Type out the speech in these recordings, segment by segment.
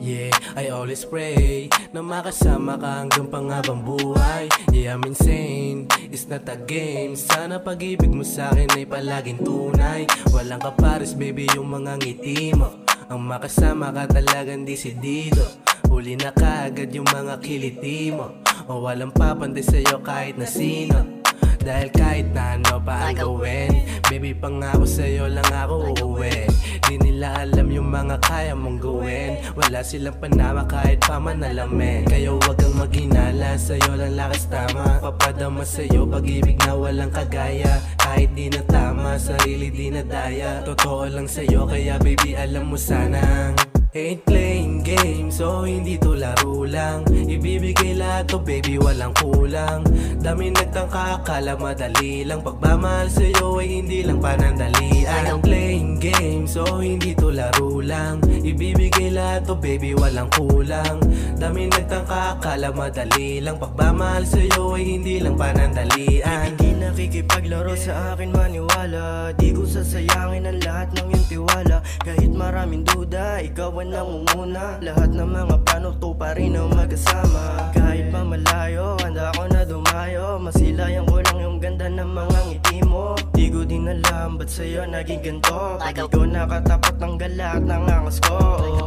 Yeah, I always pray na makasama ka hanggang panghabang buhay. Yeah, I'm insane, it's not a game. Sana pag-ibig mo sa'kin ay palaging tunay. Walang kapares baby yung mga ngiti mo. Ang makasama ka talagang desidido. Huli na kaagad yung mga kiliti mo. O walang papantay sa'yo kahit na sino. Dahil kahit na ano pa ang gawin, baby pangako sa'yo lang ako uuwi. Di nila alam yung mga kaya mong gawin. Wala silang panama kahit pa manalamin. Kaya wag kang maghinala, sa'yo lang lakas tama. Papadama sa'yo pag-ibig na walang kagaya. Kahit di na tama, sarili di na daya. Totoo lang sa'yo kaya baby alam mo sana ain't playing games, so hindi to laro lang. Ibibigay lahat to baby, walang kulang. Dami nagtangka, akala madali lang. Pagmamahal sa'yo ay hindi lang panandalian. Ain't playing games, so hindi to laro lang. Ibibigay lahat to baby, walang kulang. Dami nagtangka, akala madali lang. Pagmamahal sa'yo ay hindi lang panandalian. Hindi nakikipaglaro sa akin maniwala. Di ko sasayangin ang lahat ng iyong tiwala. Kahit maraming duda, ikaw ang nangunguna. Lahat ng mga plano to pa rin ang magkasama. Kahit pa malayo, handa ko na dumayo. Masilayan ko lang yung ganda ng mga ngiti mo. Di ko din alam ba't sa'yo naging ganito. Pag ikaw nakatapat ng lahat ng angas ko,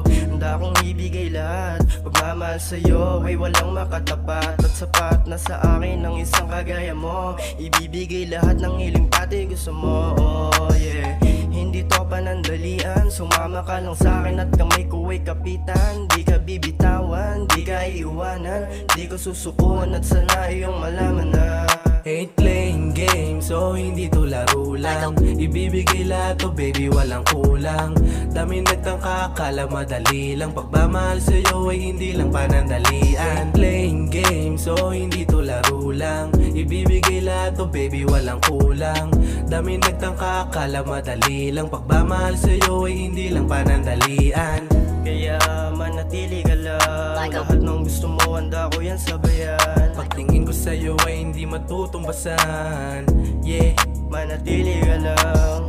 handa kong ibigay lahat. Pagmamahal sa'yo ay walang makatapat. At sapat na sa akin ang isang kagaya mo. Ibibigay lahat ng hiling pati gusto mo, oh yeah. Hindi to panandalian, sumama ka lang sa'kin at kamay ko ay kapitan. Di ka bibitawan, di ka iiwanan. Di ko susukuan at sana iyong malaman na ain't playing games, so hindi to laro lang. Ibibigay lahat to baby, walang kulang. Dami nagtangka, akala madali lang. Pagmamahal sa'yo ay hindi lang panandalian. Ain't playing games, so hindi to laro lang. Ibibigay lahat to baby, walang kulang. Dami nagtangka, akala madali lang. Pagmamahal sa'yo ay hindi lang panandalian. Kaya manatili ka lang. Lahat ng gusto mo, handa ko yan sabayan. Pagtingin ko sa'yo ay hindi matutumbasan. Yeah, manatili ka lang.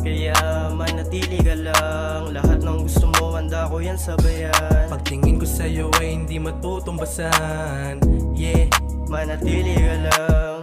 Kaya manatili ka lang. Lahat ng gusto mo, handa ko yan sabayan. Pagtingin ko sa'yo ay hindi matutumbasan. Yeah, manatili ka lang.